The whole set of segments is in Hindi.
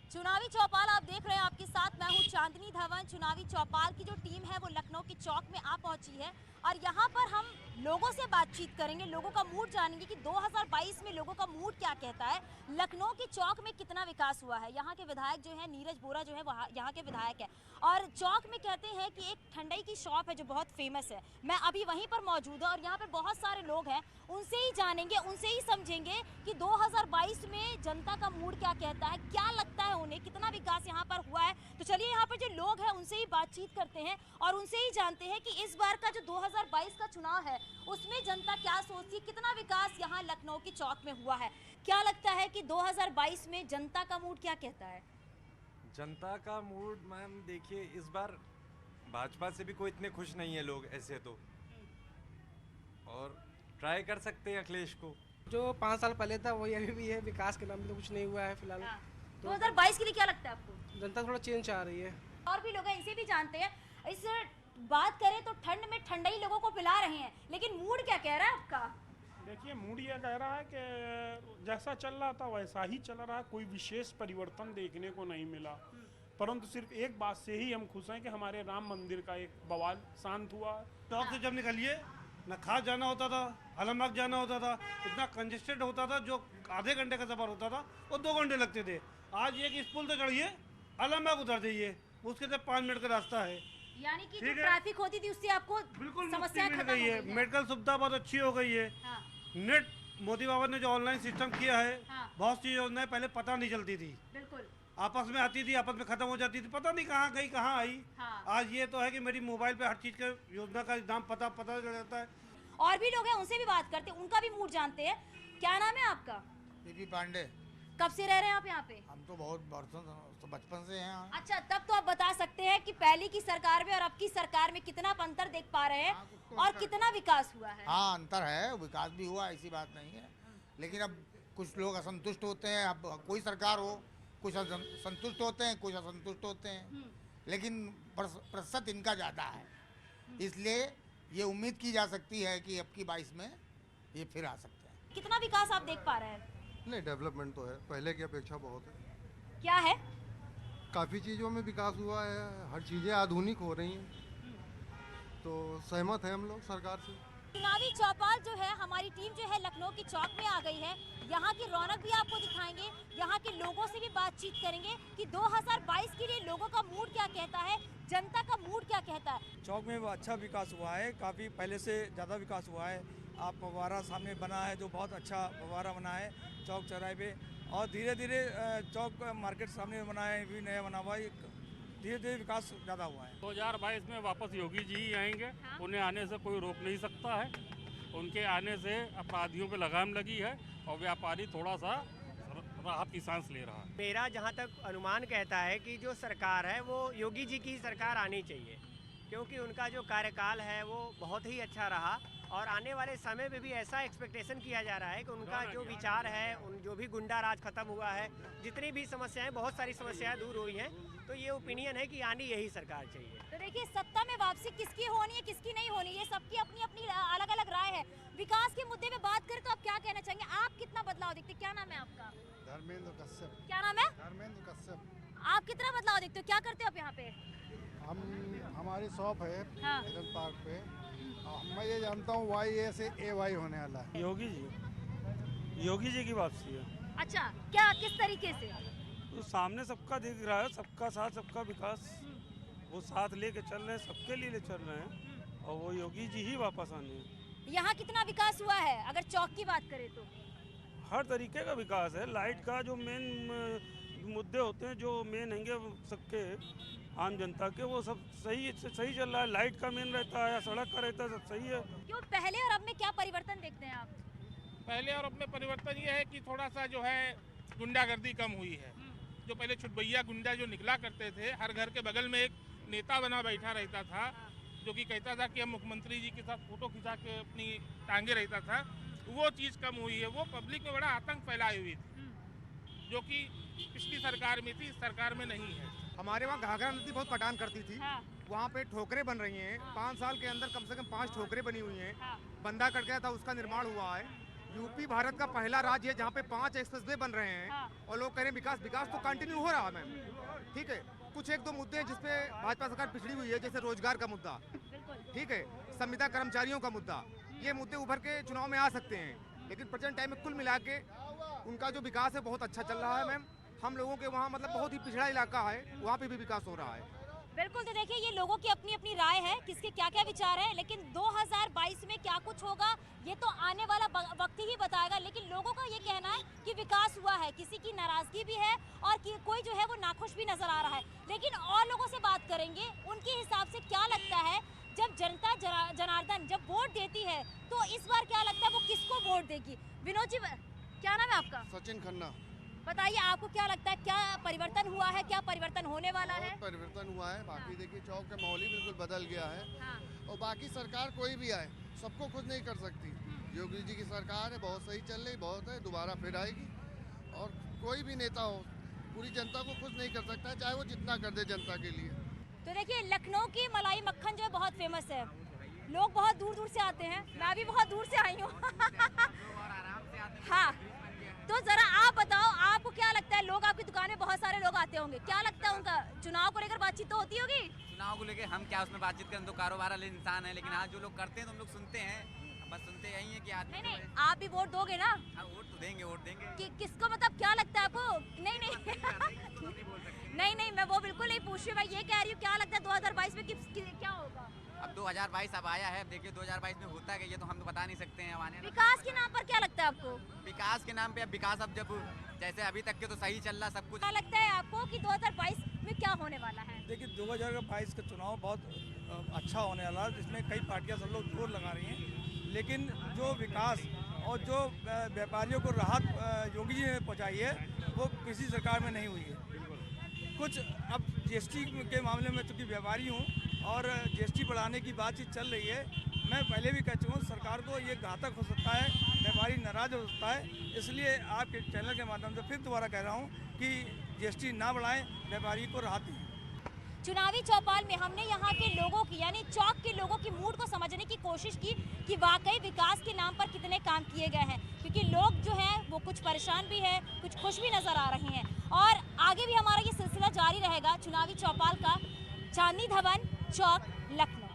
चुनावी चौपाल आप देख रहे हैं, आपके साथ मैं हूं चांदनी धवन। चुनावी चौपाल की जो टीम है वो लखनऊ के चौक में आ पहुंची है और यहां पर हम लोगों से बातचीत करेंगे, लोगों का मूड जानेंगे कि 2022 में लोगों का मूड क्या कहता है। लखनऊ के चौक में कितना विकास हुआ है। यहाँ के विधायक जो है नीरज बोरा जो है वहाँ यहाँ के विधायक है और चौक में कहते हैं कि एक ठंडई की शॉप है जो बहुत फेमस है। मैं अभी वहीं पर मौजूद हूँ और यहाँ पर बहुत सारे लोग हैं, उनसे ही जानेंगे, उनसे ही समझेंगे कि 2022 में जनता का मूड क्या कहता है, क्या लगता है उन्हें, कितना विकास यहाँ पर हुआ है। तो चलिए यहाँ पर जो लोग हैं उनसे ही बातचीत करते हैं और उनसे ही जानते हैं कि इस बार का जो 2022 का चुनाव है उसमें जनता क्या सोचती है, कितना विकास यहाँ लखनऊ के चौक में हुआ है। क्या लगता है कि 2022 में जनता का मूड क्या कहता है? जनता का मूड मैम देखिए, इस बार भाजपा से भी कोई इतने खुश नहीं है लोग ऐसे तो, और ट्राई कर सकते हैं अखिलेश को। जो 5 साल पहले था वही अभी भी है, विकास के नाम पे तो कुछ नहीं हुआ है फिलहाल। 2022 के लिए क्या लगता है आपको? जनता थोड़ा चेंज चाह रही है। और भी लोग हैं, इनसे भी जानते हैं। इस बात करें तो ठंड में ठंडाई लोगों को पिला रहे हैं, लेकिन मूड क्या कह रहा है आपका? देखिए, मूड ये कह रहा है कि जैसा चल रहा था वैसा ही चल रहा है, कोई विशेष परिवर्तन देखने को नहीं मिला। परंतु सिर्फ एक बात से ही हम खुश हैं कि हमारे राम मंदिर का एक बवाल शांत हुआ। चौक से जब निकलिए न खास जाना होता था, आलमबाग जाना होता था, इतना कंजेस्टेड होता था, जो आधे घंटे का सफर होता था वो 2 घंटे लगते थे। आज एक इस पुल से चढ़िए, आलमबाग उतर जाइए, उसके से 5 मिनट का रास्ता है। यानी कि जो ट्रैफिक होती थी उससे आपको बिल्कुल समस्या मिल गई है। मेडिकल सुविधा बहुत अच्छी हो गई है। हाँ। नेट मोदी बाबा ने जो ऑनलाइन सिस्टम किया है, हाँ। बहुत सी योजनाएं पहले पता नहीं चलती थी, बिल्कुल आपस में आती थी, आपस में खत्म हो जाती थी, पता नहीं कहाँ गई कहाँ आई। हाँ। आज ये तो है कि मेरी मोबाइल पे हर चीज का योजना का नाम पता चल जाता है। और भी लोग हैं, उनसे भी बात करते हैं, उनका भी मूड जानते हैं। क्या नाम है आपका? पीपी पांडे। कब से रह रहे हैं आप यहाँ पे? हम तो बहुत बरसों तो बचपन से हैं। अच्छा, तब तो आप बता सकते हैं कि पहले की सरकार में और अब की सरकार में कितना अंतर देख पा रहे हैं और कितना विकास हुआ है। हाँ, अंतर है, विकास भी हुआ, ऐसी बात नहीं है। लेकिन अब कुछ लोग असंतुष्ट होते हैं। अब कोई सरकार हो, कुछ संतुष्ट होते हैं, कुछ असंतुष्ट होते हैं, लेकिन प्रतिशत इनका ज़्यादा है। इसलिए ये उम्मीद की जा सकती है कि अब की 22 में ये फिर आ सकते हैं। कितना विकास आप देख पा रहे हैं? नहीं, डेवलपमेंट तो है, पहले की अपेक्षा बहुत है। क्या है? काफ़ी चीज़ों में विकास हुआ है, हर चीज़ें आधुनिक हो रही हैं, तो सहमत हैं हम लोग सरकार से। चुनावी चौपाल जो है, हमारी टीम जो है लखनऊ के चौक में आ गई है। यहाँ की रौनक भी आपको दिखाएंगे, यहाँ के लोगों से भी बातचीत करेंगे कि 2022 के लिए लोगों का मूड क्या कहता है, जनता का मूड क्या कहता है। चौक में अच्छा विकास हुआ है, काफ़ी पहले से ज़्यादा विकास हुआ है। आप फव्वारा सामने बना है, जो बहुत अच्छा फव्वारा बना है चौक चौराहे पे, और धीरे धीरे चौक मार्केट सामने बना है, भी नया बना हुआ है, धीरे धीरे विकास ज़्यादा हुआ है। 2022 में वापस योगी जी ही आएंगे। हाँ? उन्हें आने से कोई रोक नहीं सकता है। उनके आने से अपराधियों पे लगाम लगी है और व्यापारी थोड़ा सा राहत की सांस ले रहा है। मेरा जहाँ तक अनुमान कहता है कि जो सरकार है वो योगी जी की सरकार आनी चाहिए, क्योंकि उनका जो कार्यकाल है वो बहुत ही अच्छा रहा और आने वाले समय में भी ऐसा एक्सपेक्टेशन किया जा रहा है कि उनका जो विचार है, उन जो भी गुंडा राज खत्म हुआ है, जितनी भी समस्याएं, बहुत सारी समस्याएं दूर हुई हैं, तो ये ओपिनियन है कि आनी यही सरकार चाहिए। तो देखिए, सत्ता में वापसी किसकी होनी है, किसकी नहीं होनी, ये सबकी अपनी अपनी अलग अलग राय है। विकास के मुद्दे पे बात करें तो आप क्या कहना चाहेंगे? आप कितना बदलाव देखते हैं? क्या नाम है आपका? धर्मेंद्र कश्यप। क्या नाम है? धर्मेंद्र कश्यप। आप कितना बदलाव देखते हो? क्या करते हो आप यहाँ पे? हमारी शॉप है हाँ। एडन पार्क पे। मैं ये जानता हूँ YA से AY होने वाला है। योगी जी की वापसी है। अच्छा, क्या किस तरीके से? तो सामने सबका दिख रहा है, सबका साथ, सबका विकास, वो साथ लेके चल रहे हैं, सबके लिए चल रहे हैं, और वो योगी जी ही वापस आने हैं। यहाँ कितना विकास हुआ है अगर चौक की बात करें तो? हर तरीके का विकास है। लाइट का जो मेन मुद्दे होते हैं, जो मेन हैंगे सबके आम जनता के, वो सब सही चल रहा है। लाइट का मेन रहता है या सड़क का रहता है, सब सही है। क्यों, पहले और अब में क्या परिवर्तन देखते हैं आप? पहले और अब में परिवर्तन ये है कि थोड़ा सा जो है गुंडागर्दी कम हुई है। जो पहले छुटभैया गुंडा जो निकला करते थे, हर घर के बगल में एक नेता बना बैठा रहता था, जो कि कहता था कि हम मुख्यमंत्री जी के साथ फोटो खिंचा के अपनी टांगे रहता था, वो चीज़ कम हुई है। वो पब्लिक में बड़ा आतंक फैलाई हुई थी, जो कि पिछली सरकार में थी, इस सरकार में नहीं है। हमारे वहाँ घाघरा नदी बहुत पटान करती थी। हाँ। वहाँ पे ठोकरें बन रही हैं। 5 साल के अंदर कम से कम 5 ठोकरें बनी हुई हैं। बंदा कट गया था, उसका निर्माण हुआ है। यूपी भारत का पहला राज्य है जहाँ पे 5 एक्सप्रेसवे बन रहे हैं। हाँ। और लोग कह रहे हैं विकास, विकास तो कंटिन्यू हो रहा है मैम। ठीक है, कुछ एक दो मुद्दे हैं जिसपे भाजपा सरकार पिछड़ी हुई है, जैसे रोजगार का मुद्दा, ठीक है, संविदा कर्मचारियों का मुद्दा, ये मुद्दे उभर के चुनाव में आ सकते हैं। लेकिन प्रेजेंट टाइम में कुल मिला के उनका जो विकास है बहुत अच्छा चल रहा है मैम। हम लोगों के वहाँ मतलब बहुत ही पिछड़ा इलाका है, वहाँ पे भी विकास हो रहा है। बिल्कुल, तो देखिए ये लोगों की अपनी अपनी राय है, किसके क्या क्या विचार है, लेकिन 2022 में क्या कुछ होगा ये तो आने वाला वक्त ही बताएगा। लेकिन लोगों का ये कहना है कि विकास हुआ है, किसी की नाराजगी भी है और कोई जो है वो नाखुश भी नजर आ रहा है। लेकिन और लोगों से बात करेंगे, उनके हिसाब से क्या लगता है जब जनता जनार्दन जब वोट देती है तो इस बार क्या लगता है वो किसको वोट देगी? विनोद जी, क्या नाम है आपका? सचिन खन्ना। बताइए आपको क्या लगता है, क्या परिवर्तन हुआ है, क्या परिवर्तन होने वाला है? परिवर्तन हुआ है, बाकी देखिए चौक का माहौल ही बिल्कुल बदल गया है। हाँ। और बाकी सरकार कोई भी आए सबको खुश नहीं कर सकती। योगी जी की सरकार है, बहुत सही चल रही, बहुत है, दोबारा फिर आएगी। और कोई भी नेता हो पूरी जनता को खुश नहीं कर सकता है, चाहे वो जितना कर दे जनता के लिए। तो देखिए लखनऊ की मलाई मक्खन जो है बहुत फेमस है, लोग बहुत दूर दूर से आते हैं, मैं भी बहुत दूर से आई हूँ। हाँ, तो जरा आप बताओ, आपको क्या लगता है, लोग आपकी दुकान में बहुत सारे लोग आते होंगे, क्या लगता है उनका चुनाव को लेकर बातचीत तो होती होगी? चुनाव को लेकर हम क्या उसमें बातचीत करें, तो कारोबार वाले इंसान है। लेकिन आज जो लोग करते हैं तो हम लोग सुनते हैं, बस सुनते यही है कि आदमी नहीं, आप भी वोट दोगे ना? वोट तो देंगे, वोट देंगे। किसको, मतलब क्या लगता है आपको? नहीं नहीं, मैं वो बिल्कुल नहीं पूछ रही, मैं ये कह रही हूँ क्या लगता है 2022 में क्या होगा? अब 2022 अब आया है, देखिए 2022 में होता है, ये तो हम तो बता नहीं सकते हैं। आने विकास के नाम पर क्या लगता है आपको? विकास के नाम पे अब विकास, अब जब जैसे अभी तक के तो सही चल रहा सब कुछ। क्या लगता है आपको कि 2022 में क्या होने वाला है? देखिए 2022 का चुनाव बहुत अच्छा होने वाला है, जिसमें कई पार्टियां सब लोग जोर लगा रही हैं। लेकिन जो विकास और जो व्यापारियों को राहत योगी जी ने पहुँचाई है वो किसी सरकार में नहीं हुई है। कुछ अब जीएसटी के मामले में चूँकि व्यापारी हूँ और जीएसटी बढ़ाने की बातचीत चल रही है, मैं पहले भी कह चुका हूँ सरकार को ये घातक हो सकता है, व्यापारी नाराज हो सकता है। इसलिए आपके चैनल के माध्यम से फिर दोबारा कह रहा हूँ कि जीएसटी ना बढ़ाएं, व्यापारी को राहत दें। चुनावी चौपाल में हमने यहाँ के लोगों की यानी चौक के लोगों की मूड को समझने की कोशिश की कि वाकई विकास के नाम पर कितने काम किए गए हैं, क्योंकि लोग जो हैं वो कुछ परेशान भी हैं, कुछ खुश भी नजर आ रहे हैं। और आगे भी हमारा ये सिलसिला जारी रहेगा चुनावी चौपाल का। चांदनी धवन, चौक, लखनऊ।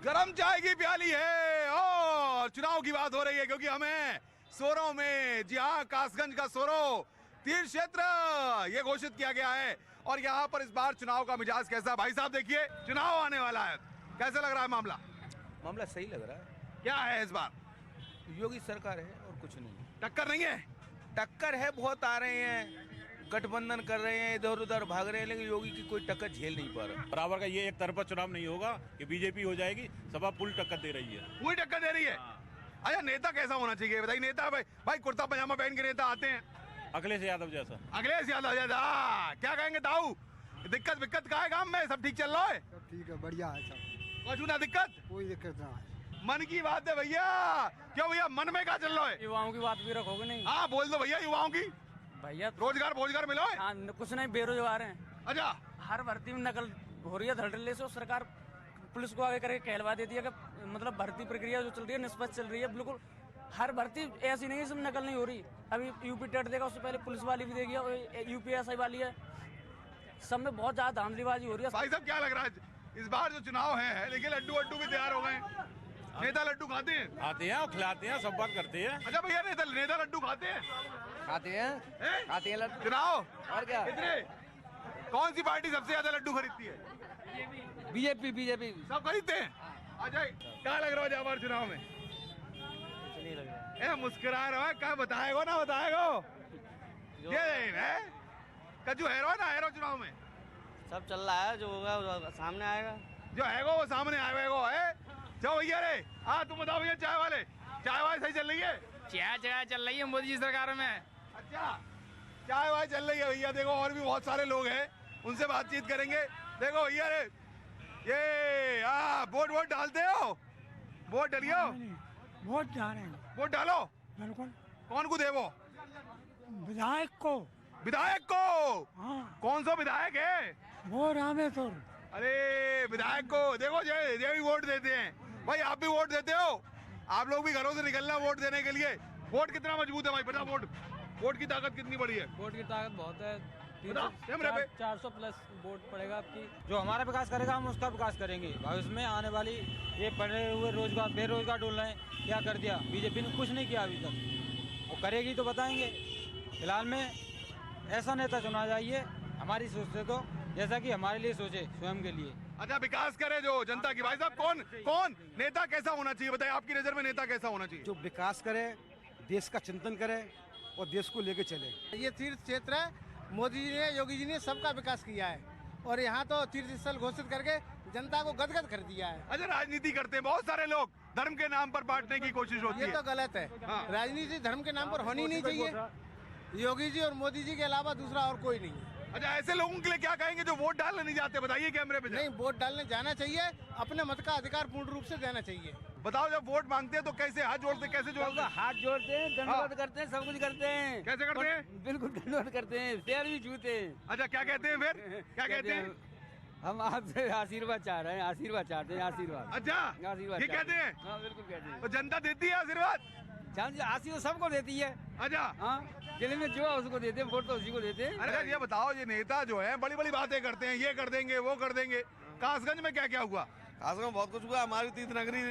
गरम चाय की प्याली है और चुनाव की बात हो रही है, क्योंकि हमें सोरो में, जी हाँ, कासगंज का सोरो तीर्थ क्षेत्र ये घोषित किया गया है। और यहाँ पर इस बार चुनाव का मिजाज कैसा? भाई साहब देखिए, चुनाव आने वाला है, कैसा लग रहा है मामला? मामला सही लग रहा है। क्या है इस बार? योगी सरकार है और कुछ नहीं। टक्कर नहीं है? टक्कर है, बहुत आ रहे हैं, गठबंधन कर रहे हैं, इधर उधर भाग रहे हैं, लेकिन योगी की कोई टक्कर झेल नहीं पा रहा। बराबर का ये एक तरफा चुनाव नहीं होगा कि बीजेपी हो जाएगी, सभा पूरी टक्कर दे रही है। पूरी टक्कर दे रही है। अच्छा, नेता कैसा होना चाहिए बताइए? नेता भाई कुर्ता पजामा पहन के नेता आते हैं, अखिलेश यादव जैसा। अखिलेश यादव जैसा, क्या कहेंगे दाऊ? दिक्कत विक्कत का है काम में? सब ठीक चल रहा है? सब ठीक है, बढ़िया है सब। कुछ ना दिक्कत? कोई दिक्कत ना है। मन की बात है भैया। क्यों भैया, मन में क्या चल रहा है? युवाओं की बात भी रखोगे नहीं? हाँ बोल दो भैया, युवाओं की। भैया रोजगार मिलो है? हाँ, कुछ नहीं, बेरोजगार हैं। अच्छा, हर भर्ती में नकल हो रही है, धड़ल्ले से। सरकार पुलिस को आगे करके कहलवा देती है कि मतलब भर्ती प्रक्रिया जो चल रही है निष्पक्ष चल रही है। बिल्कुल हर भर्ती ऐसी नहीं है इसमें नकल नहीं हो रही। अभी यूपी टेट देगा, उससे पहले पुलिस वाली भी देगी, और यूपीएसआई वाली है, सब में बहुत ज्यादा धांधलीबाजी हो रही है। भाई साहब क्या लग रहा है इस बार जो चुनाव है, लेकिन लड्डू भी तैयार हो गए? नेता लड्डू खाते हैं? खाते हैं और खिलाते हैं, सब बात करते हैं। अच्छा भैया, नेता लड्डू खाते हैं? खाते हैं लड्डू। चुनाव और क्या? कितने? कौन सी पार्टी सबसे ज्यादा लड्डू खरीदती है? बीजेपी। सब खरीदते हैं? अच्छा, क्या लग रहा है हमारे चुनाव में? नहीं लग रहा है, मुस्कुरा रहा है, क्या बताएगो ना बताएगो? ये कजू हेरो चुनाव में सब चल रहा है, जो होगा सामने आएगा, जो है वो सामने आएगा है। जाओ भैया रे, हाँ तुम बताओ भैया, चाय वाले सही चल रही है? चाय चल रही है मोदी जी सरकार में। अच्छा, चाय चल रही है भैया। देखो और भी बहुत सारे लोग हैं, उनसे बातचीत करेंगे। देखो भैया रे, ये वोट डालते हो? वोट डलियो? वोट डालें। वोट डालो बिल्कुल। कौन को देवो? विधायक को। विधायक को? हाँ। कौन सा विधायक है? वो रामेश्वर। अरे विधायक को देखो, ये भी वोट देते हैं भाई, आप भी वोट देते हो, आप लोग भी घरों से निकलना वोट देने के लिए। वोट कितना मजबूत है भाई, बता वोट की ताकत कितनी बड़ी है? वोट की ताकत बहुत है, 400 प्लस वोट पड़ेगा आपकी। जो हमारा विकास करेगा हम उसका विकास करेंगे। भविष्य में आने वाली ये पढ़े हुए रोजगार बेरोजगार ढूंढ रहे हैं, क्या कर दिया बीजेपी ने? कुछ नहीं किया अभी तक। वो करेगी तो बताएंगे। फिलहाल में ऐसा नेता चुना जाइए हमारी सोच से, तो जैसा कि हमारे लिए सोचे, स्वयं के लिए। अच्छा, विकास करे जो जनता की। भाई साहब, कौन नेता कैसा होना चाहिए बताइए, आपकी नजर में नेता कैसा होना चाहिए? जो विकास करे, देश का चिंतन करे और देश को लेके चले। ये तीर्थ क्षेत्र है, मोदी जी ने, योगी जी ने सबका विकास किया है और यहाँ तो तीर्थ स्थल घोषित करके जनता को गदगद कर दिया है। अच्छा, राजनीति करते हैं बहुत सारे लोग, धर्म के नाम पर बांटने की कोशिश होती है। ये तो गलत है। राजनीति धर्म के नाम पर होनी नहीं चाहिए। योगी जी और मोदी जी के अलावा दूसरा और कोई नहीं है। अच्छा, ऐसे लोगों के लिए क्या कहेंगे जो वोट डालने नहीं जाते? बताइए कैमरे पे। नहीं, वोट डालने जाना चाहिए, अपने मत का अधिकार पूर्ण रूप से देना चाहिए। बताओ, जब वोट मांगते हैं तो कैसे हाथ जोड़ते, कैसे जोड़ते? हाथ जोड़ते हैं, दंडवत करते हैं, सब कुछ करते हैं। कैसे करते हैं? बिल्कुल दंडवत करते हैं, पैर भी छूते हैं। अच्छा, क्या कहते हैं फिर? क्या कहते हैं? हम आपसे आशीर्वाद चाह रहे हैं, आशीर्वाद चाहते हैं, आशीर्वाद। अच्छा, आशीर्वाद ये कहते हैं? हाँ, बिल्कुल कहते हैं। तो जनता देती है आशीर्वाद? आशीर्वाद सबको देती है। अच्छा, हाँ, जिले में जो है उसको देते हैं, वोट तो उसी को देते हैं। अरे ये बताओ, ये नेता जो है बड़ी बड़ी बातें करते हैं, ये कर देंगे, वो कर देंगे। कासगंज में क्या क्या हुआ? कासगंज में बहुत कुछ हुआ। हमारी तीर्थ नगरी,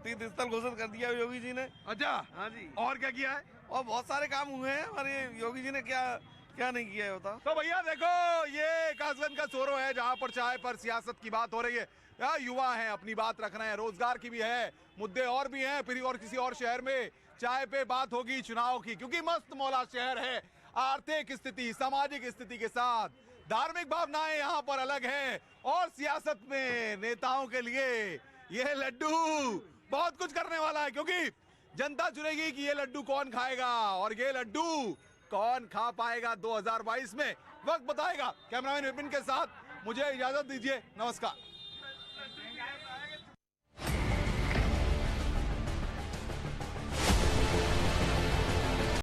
तीर्थ स्थल घोषित कर दिया योगी जी ने। अच्छा, हाँ जी। और क्या किया है? और बहुत सारे काम हुए हैं हमारे योगी जी ने, क्या नहीं किया है होता। तो भैया देखो, ये कासगंज का सोरो है जहाँ पर चाय पर सियासत की बात हो रही है। यहाँ युवा हैं, अपनी बात रख रहे हैं, रोजगार की भी है, मुद्दे और भी हैं। फिर और किसी और शहर में चाय पे बात होगी चुनाव की, क्योंकि मस्त मौला शहर है। आर्थिक स्थिति, सामाजिक स्थिति के साथ धार्मिक भावनाएं यहाँ पर अलग हैं, और सियासत में नेताओं के लिए ये लड्डू बहुत कुछ करने वाला है, क्योंकि जनता चुनेगी कि ये लड्डू कौन खाएगा और ये लड्डू कौन खा पाएगा 2022 में। वक्त बताएगा। कैमरामैन विपिन के साथ मुझे इजाजत दीजिए, नमस्कार।